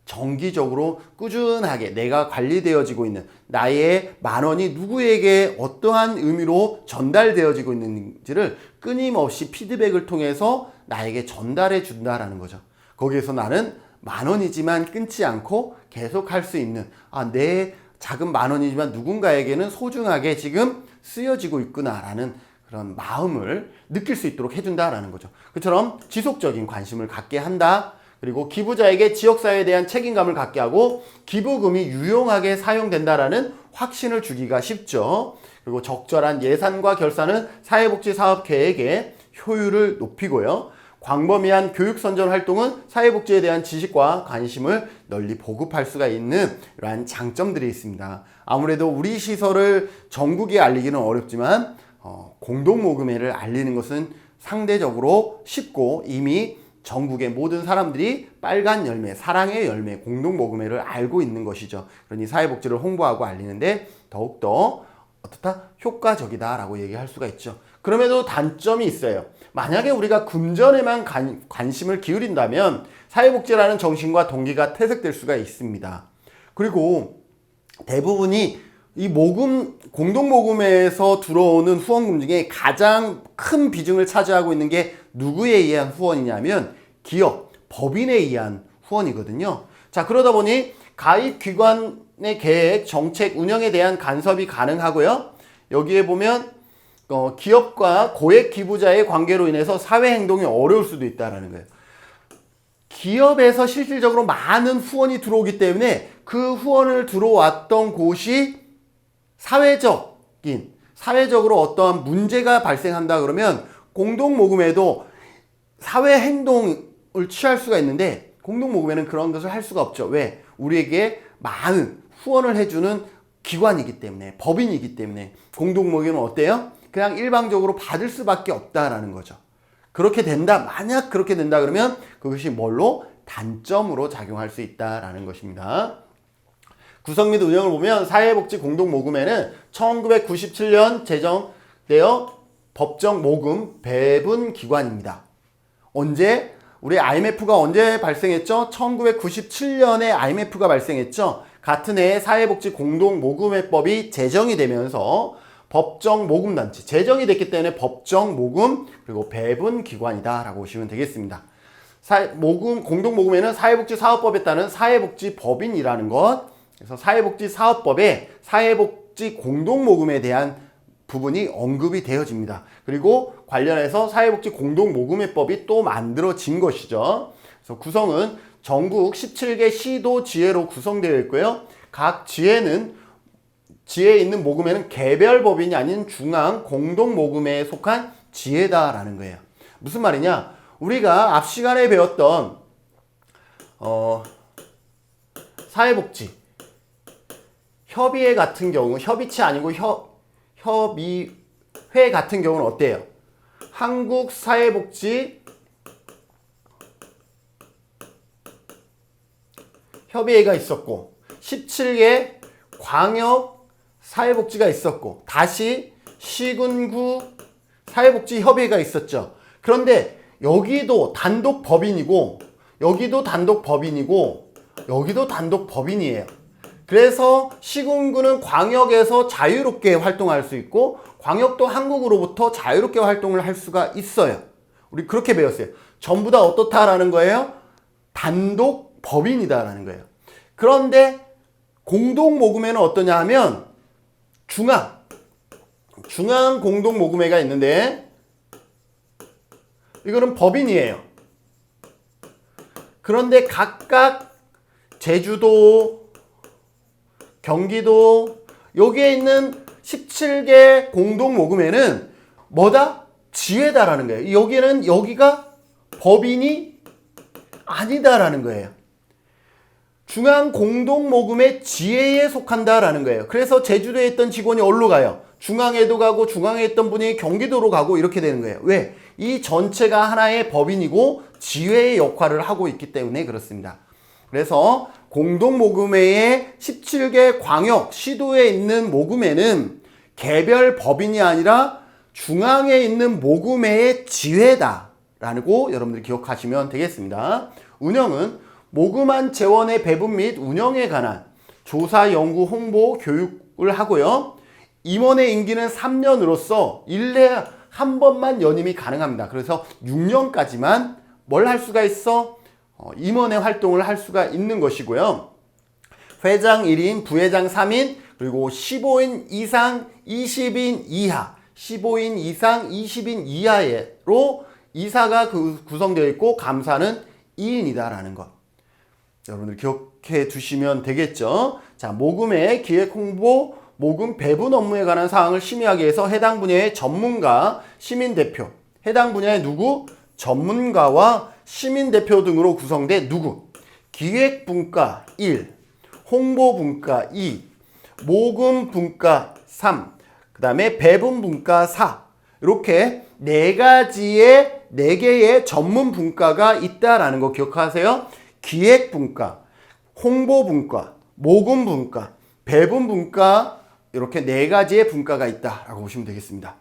정기적으로 꾸준하게 내가 관리되어지고 있는 나의 10,000원이 누구에게 어떠한 의미로 전달되어지고 있는지를 끊임없이 피드백을 통해서 나에게 전달해 준다라는 거죠. 거기에서 나는 10,000원이지만 끊지 않고 계속 할 수 있는 내 작은 10,000원이지만 누군가에게는 소중하게 지금 쓰여지고 있구나라는 그런 마음을 느낄 수 있도록 해준다라는 거죠. 그처럼 지속적인 관심을 갖게 한다. 그리고 기부자에게 지역사회에 대한 책임감을 갖게 하고 기부금이 유용하게 사용된다라는 확신을 주기가 쉽죠. 그리고 적절한 예산과 결산은 사회복지사업 계획의 효율을 높이고요. 광범위한 교육선전 활동은 사회복지에 대한 지식과 관심을 널리 보급할 수가 있는 이러한 장점들이 있습니다. 아무래도 우리 시설을 전국에 알리기는 어렵지만 공동모금회를 알리는 것은 상대적으로 쉽고 이미 전국의 모든 사람들이 빨간 열매, 사랑의 열매, 공동모금회를 알고 있는 것이죠. 그러니 사회복지를 홍보하고 알리는데 더욱더 어떻다? 효과적이다라고 얘기할 수가 있죠. 그럼에도 단점이 있어요. 만약에 우리가 금전에만 관심을 기울인다면 사회복지라는 정신과 동기가 퇴색될 수가 있습니다. 그리고 대부분이 이 공동모금회에서 들어오는 후원금 중에 가장 큰 비중을 차지하고 있는 게 누구에 의한 후원이냐면 기업, 법인에 의한 후원이거든요. 자, 그러다 보니 가입기관의 계획, 정책, 운영에 대한 간섭이 가능하고요. 여기에 보면 기업과 고액 기부자의 관계로 인해서 사회 행동이 어려울 수도 있다는 거예요. 기업에서 실질적으로 많은 후원이 들어오기 때문에 그 후원을 들어왔던 곳이 사회적으로 어떠한 문제가 발생한다 그러면 공동모금에도 사회 행동을 취할 수가 있는데 공동모금에는 그런 것을 할 수가 없죠. 왜? 우리에게 많은 후원을 해주는 기관이기 때문에, 법인이기 때문에 공동모금은 어때요? 그냥 일방적으로 받을 수밖에 없다라는 거죠. 만약 그렇게 된다 그러면 그것이 뭘로? 단점으로 작용할 수 있다라는 것입니다. 구성 및 운영을 보면 사회복지 공동모금회는 1997년 제정되어 법정 모금 배분 기관입니다. 언제? 우리 IMF가 언제 발생했죠? 1997년에 IMF가 발생했죠. 같은 해에 사회복지 공동모금회법이 제정이 되면서 법정 모금단체 제정이 됐기 때문에 법정 모금 그리고 배분 기관이다 라고 보시면 되겠습니다. 공동모금회는 사회복지사업법에 따른 사회복지법인이라는 것, 그래서 사회복지사업법에 사회복지 공동모금에 대한 부분이 언급이 되어집니다. 그리고 관련해서 사회복지 공동모금회법이 또 만들어진 것이죠. 그래서 구성은 전국 17개 시도 지회로 구성되어 있고요. 각 지회에 있는 모금회는 개별 법인이 아닌 중앙 공동모금회에 속한 지회다라는 거예요. 무슨 말이냐? 우리가 앞 시간에 배웠던 사회복지 협의회 같은 경우, 협의체 아니고 협의회 같은 경우는 어때요? 한국사회복지 협의회가 있었고 17개 광역 사회복지가 있었고 다시 시군구 사회복지협의회가 있었죠. 그런데 여기도 단독 법인이고 여기도 단독 법인이고 여기도 단독 법인이에요. 그래서 시군구는 광역에서 자유롭게 활동할 수 있고 광역도 한국으로부터 자유롭게 활동을 할 수가 있어요. 우리 그렇게 배웠어요. 전부 다 어떻다라는 거예요? 단독 법인이다라는 거예요. 그런데 공동모금회는 어떠냐 하면 중앙 공동모금회가 있는데 이거는 법인이에요. 그런데 각각 제주도, 경기도 여기에 있는 17개 공동모금회는 뭐다? 지회다라는 거예요. 여기가 법인이 아니다라는 거예요. 중앙 공동모금회 지회에 속한다라는 거예요. 그래서 제주도에 있던 직원이 어디로 가요? 중앙에도 가고 중앙에 있던 분이 경기도로 가고 이렇게 되는 거예요. 왜? 이 전체가 하나의 법인이고 지회의 역할을 하고 있기 때문에 그렇습니다. 그래서 공동모금회의 17개 광역, 시도에 있는 모금회는 개별 법인이 아니라 중앙에 있는 모금회의 지회다라고 여러분들이 기억하시면 되겠습니다. 운영은 모금한 재원의 배분 및 운영에 관한 조사, 연구, 홍보, 교육을 하고요. 임원의 임기는 3년으로서 1년에 한 번만 연임이 가능합니다. 그래서 6년까지만 뭘 할 수가 있어? 임원의 활동을 할 수가 있는 것이고요. 회장 1인, 부회장 3인, 그리고 15인 이상 20인 이하, 15인 이상 20인 이하로 이사가 구성되어 있고 감사는 2인이다라는 것. 여러분들 기억해 두시면 되겠죠. 자, 모금회 기획 홍보, 모금 배분 업무에 관한 사항을 심의하기 위해서 해당 분야의 전문가, 시민대표, 해당 분야의 누구? 전문가와 시민대표 등으로 구성돼 누구? 기획분과 1, 홍보분과 2, 모금분과 3, 그 다음에 배분분과 4 이렇게 4개의 전문 분과가 있다라는 거 기억하세요. 기획분과, 홍보분과, 모금분과, 배분분과 이렇게 4가지의 분과가 있다라고 보시면 되겠습니다.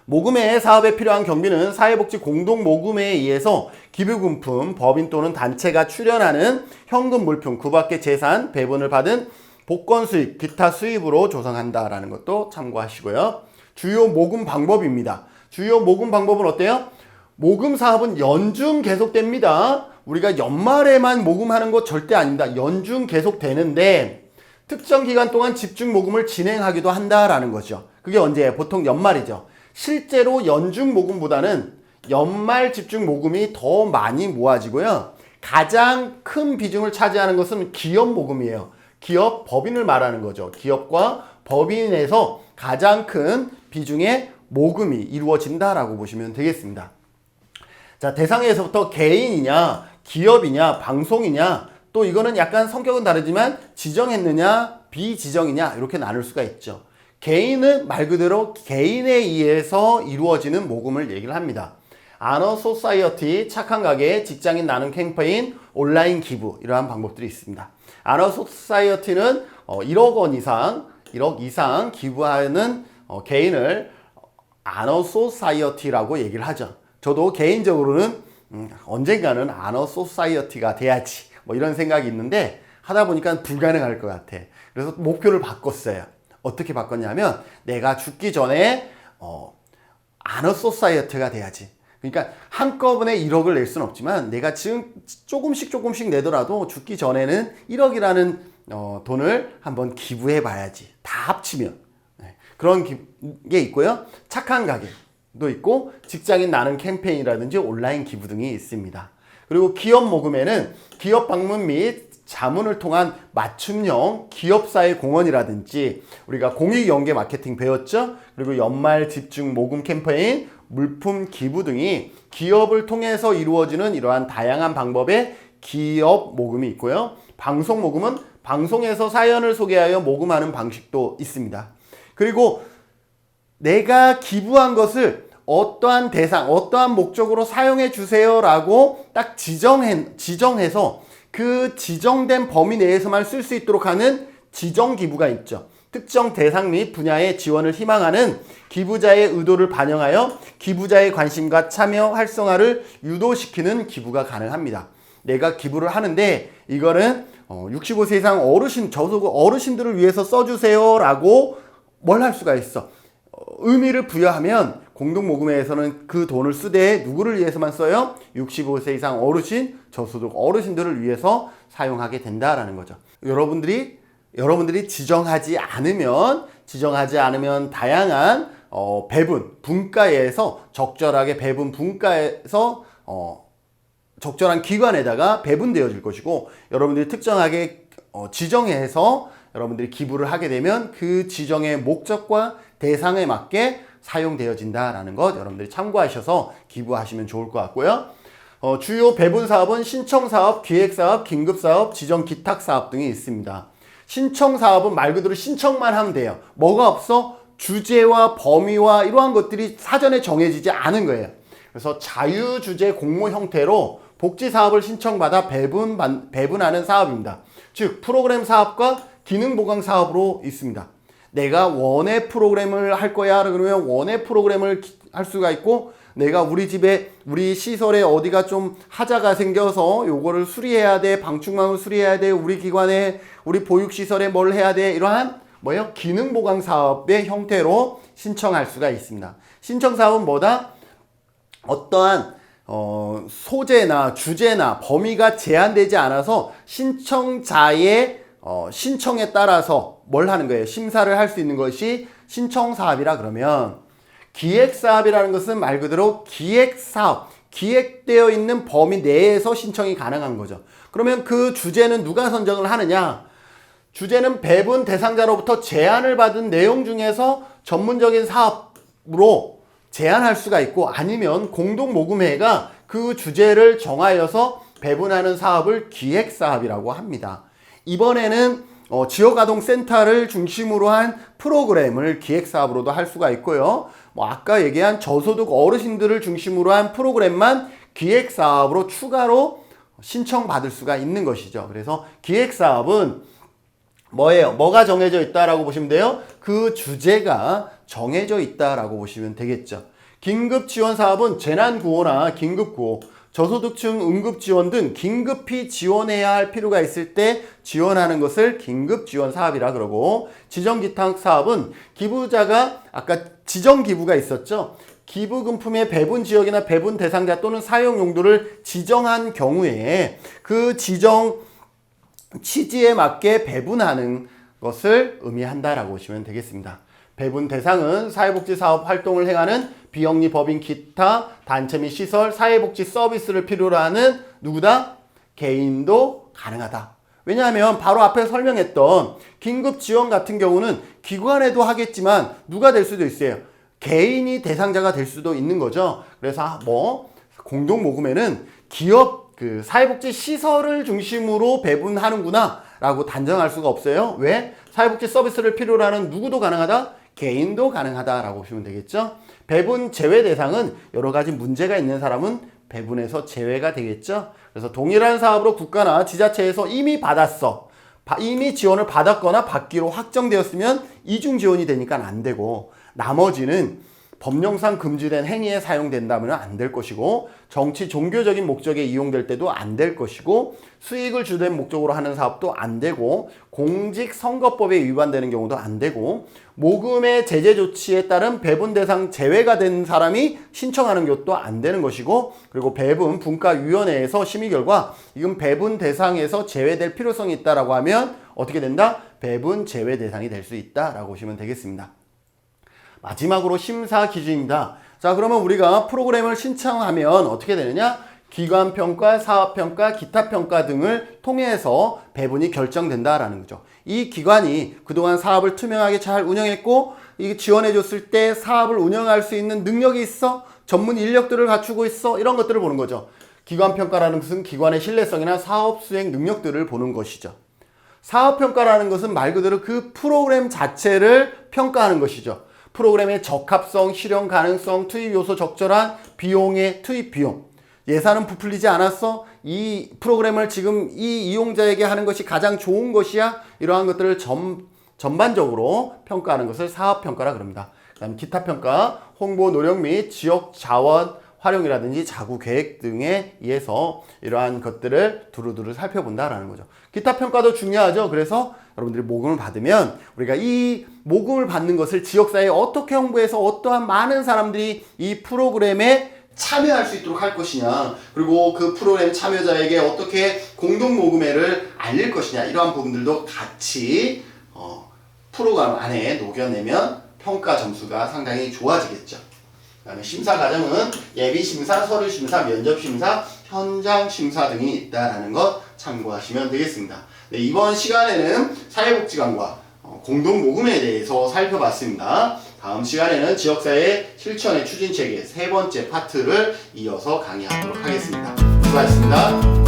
모금회 사업에 필요한 경비는 사회복지 공동모금회에 의해서 기부금품, 법인 또는 단체가 출연하는 현금 물품, 그 밖의 재산, 배분을 받은 복권 수익, 기타 수입으로 조성한다라는 것도 참고하시고요. 주요 모금 방법입니다. 주요 모금 방법은 어때요? 모금 사업은 연중 계속됩니다. 우리가 연말에만 모금하는 거 절대 아닙니다. 연중 계속되는데 특정 기간 동안 집중 모금을 진행하기도 한다라는 거죠. 그게 언제예요? 보통 연말이죠. 실제로 연중 모금보다는 연말 집중 모금이 더 많이 모아지고요. 가장 큰 비중을 차지하는 것은 기업 모금이에요. 기업 법인을 말하는 거죠. 기업과 법인에서 가장 큰 비중의 모금이 이루어진다라고 보시면 되겠습니다. 자, 대상에서부터 개인이냐, 기업이냐, 방송이냐, 또 이거는 약간 성격은 다르지만 지정했느냐, 비지정이냐 이렇게 나눌 수가 있죠. 개인은 말 그대로 개인에 의해서 이루어지는 모금을 얘기를 합니다. 아너 소사이어티, 착한 가게, 직장인 나눔 캠페인, 온라인 기부 이러한 방법들이 있습니다. 아너 소사이어티는 1억 이상 기부하는 개인을 아너 소사이어티라고 얘기를 하죠. 저도 개인적으로는 언젠가는 아너 소사이어티가 돼야지 뭐 이런 생각이 있는데 하다 보니까 불가능할 것 같아. 그래서 목표를 바꿨어요. 어떻게 바꿨냐면 내가 죽기 전에 아너 소사이어티가 돼야지. 그러니까 한꺼번에 1억을 낼 수는 없지만 내가 지금 조금씩 내더라도 죽기 전에는 1억이라는 돈을 한번 기부해 봐야지. 다 합치면. 네. 그런 게 있고요. 착한 가게도 있고 직장인 나눔 캠페인이라든지 온라인 기부 등이 있습니다. 그리고 기업 모금에는 기업 방문 및 자문을 통한 맞춤형 기업사회 공헌이라든지 우리가 공익연계 마케팅 배웠죠? 그리고 연말 집중 모금 캠페인, 물품 기부 등이 기업을 통해서 이루어지는 이러한 다양한 방법의 기업 모금이 있고요. 방송 모금은 방송에서 사연을 소개하여 모금하는 방식도 있습니다. 그리고 내가 기부한 것을 어떠한 대상, 어떠한 목적으로 사용해 주세요라고 딱 지정해서 그 지정된 범위 내에서만 쓸 수 있도록 하는 지정 기부가 있죠. 특정 대상 및 분야의 지원을 희망하는 기부자의 의도를 반영하여 기부자의 관심과 참여 활성화를 유도시키는 기부가 가능합니다. 내가 기부를 하는데 이거는 65세 이상 어르신, 저소득 어르신들을 위해서 써주세요 라고 뭘 할 수가 있어. 의미를 부여하면 공동모금회에서는 그 돈을 쓰되 누구를 위해서만 써요? 65세 이상 어르신, 저소득 어르신들을 위해서 사용하게 된다라는 거죠. 여러분들이 지정하지 않으면 다양한 배분, 분가에서 적절하게 배분 분가에서 적절한 기관에다가 배분되어질 것이고, 여러분들이 특정하게 지정해서 여러분들이 기부를 하게 되면 그 지정의 목적과 대상에 맞게 사용되어진다라는 것 여러분들이 참고하셔서 기부하시면 좋을 것 같고요. 주요 배분 사업은 신청 사업, 기획 사업, 긴급 사업, 지정 기탁 사업 등이 있습니다. 신청 사업은 말 그대로 신청만 하면 돼요. 뭐가 없어? 주제와 범위와 이러한 것들이 사전에 정해지지 않은 거예요. 그래서 자유주제 공모 형태로 복지 사업을 신청받아 배분하는 사업입니다. 즉 프로그램 사업과 기능 보강 사업으로 있습니다. 내가 원예 프로그램을 할 거야 그러면 원예 프로그램을 할 수가 있고, 내가 우리 집에 우리 시설에 어디가 좀 하자가 생겨서 요거를 수리해야 돼, 방충망을 수리해야 돼, 우리 기관에 우리 보육시설에 뭘 해야 돼, 이러한 기능 보강 사업의 형태로 신청할 수가 있습니다. 신청 사업은 뭐다? 어떠한 소재나 주제나 범위가 제한되지 않아서 신청자의 신청에 따라서 뭘 하는 거예요? 심사를 할 수 있는 것이 신청사업이라 그러면, 기획사업이라는 것은 말 그대로 기획사업, 기획되어 있는 범위 내에서 신청이 가능한 거죠. 그러면 그 주제는 누가 선정을 하느냐? 주제는 배분 대상자로부터 제안을 받은 내용 중에서 전문적인 사업으로 제안할 수가 있고, 아니면 공동모금회가 그 주제를 정하여서 배분하는 사업을 기획사업이라고 합니다. 이번에는 지역아동센터를 중심으로 한 프로그램을 기획사업으로도 할 수가 있고요. 아까 얘기한 저소득 어르신들을 중심으로 한 프로그램만 기획사업으로 추가로 신청받을 수가 있는 것이죠. 그래서 기획사업은 뭐예요? 뭐가 정해져 있다라고 보시면 돼요? 그 주제가 정해져 있다라고 보시면 되겠죠. 긴급지원사업은 재난구호나 긴급구호, 저소득층 응급지원 등 긴급히 지원해야 할 필요가 있을 때 지원하는 것을 긴급지원사업이라 그러고, 지정기탁사업은 기부자가 아까 지정기부가 있었죠. 기부금품의 배분 지역이나 배분 대상자 또는 사용 용도를 지정한 경우에 그 지정 취지에 맞게 배분하는 것을 의미한다라고 보시면 되겠습니다. 배분 대상은 사회복지사업 활동을 행하는 비영리 법인 기타 단체 및 시설 사회복지 서비스를 필요로 하는 누구다? 개인도 가능하다. 왜냐하면 바로 앞에 설명했던 긴급지원 같은 경우는 기관에도 하겠지만 누가 될 수도 있어요. 개인이 대상자가 될 수도 있는 거죠. 그래서 공동모금회는 기업 사회복지 시설을 중심으로 배분하는구나 라고 단정할 수가 없어요. 왜? 사회복지 서비스를 필요로 하는 누구도 가능하다? 개인도 가능하다라고 보시면 되겠죠. 배분 제외 대상은 여러 가지 문제가 있는 사람은 배분에서 제외가 되겠죠. 그래서 동일한 사업으로 국가나 지자체에서 이미 지원을 받았거나 받기로 확정되었으면 이중 지원이 되니까 안 되고, 나머지는 법령상 금지된 행위에 사용된다면 안 될 것이고, 정치 종교적인 목적에 이용될 때도 안 될 것이고, 수익을 주된 목적으로 하는 사업도 안 되고, 공직선거법에 위반되는 경우도 안 되고, 모금의 제재 조치에 따른 배분 대상 제외가 된 사람이 신청하는 것도 안 되는 것이고, 그리고 배분 분과위원회에서 심의 결과 이건 배분 대상에서 제외될 필요성이 있다라고 하면 어떻게 된다? 배분 제외 대상이 될 수 있다라고 보시면 되겠습니다. 마지막으로 심사 기준입니다. 자, 그러면 우리가 프로그램을 신청하면 어떻게 되느냐? 기관평가, 사업평가, 기타평가 등을 통해서 배분이 결정된다라는 거죠. 이 기관이 그동안 사업을 투명하게 잘 운영했고 이게 지원해줬을 때 사업을 운영할 수 있는 능력이 있어? 전문 인력들을 갖추고 있어? 이런 것들을 보는 거죠. 기관평가라는 것은 기관의 신뢰성이나 사업 수행 능력들을 보는 것이죠. 사업평가라는 것은 말 그대로 그 프로그램 자체를 평가하는 것이죠. 프로그램의 적합성, 실현 가능성, 투입 요소 적절한 비용의 투입 비용. 예산은 부풀리지 않았어? 이 프로그램을 지금 이 이용자에게 하는 것이 가장 좋은 것이야? 이러한 것들을 전반적으로 평가하는 것을 사업평가라 그럽니다. 그 다음에 기타평가, 홍보 노력 및 지역 자원 활용이라든지 자구 계획 등에 의해서 이러한 것들을 두루두루 살펴본다라는 거죠. 기타 평가도 중요하죠. 그래서 여러분들이 모금을 받으면 우리가 이 모금을 받는 것을 지역사회에 어떻게 홍보해서 어떠한 많은 사람들이 이 프로그램에 참여할 수 있도록 할 것이냐, 그리고 그 프로그램 참여자에게 어떻게 공동 모금회를 알릴 것이냐, 이러한 부분들도 같이 프로그램 안에 녹여내면 평가 점수가 상당히 좋아지겠죠. 그 다음에 심사 과정은 예비심사, 서류심사, 면접심사, 현장심사 등이 있다는 것 참고하시면 되겠습니다. 네, 이번 시간에는 사회복지관과 공동모금에 대해서 살펴봤습니다. 다음 시간에는 지역사회 실천의 추진체계 세 번째 파트를 이어서 강의하도록 하겠습니다. 수고하셨습니다.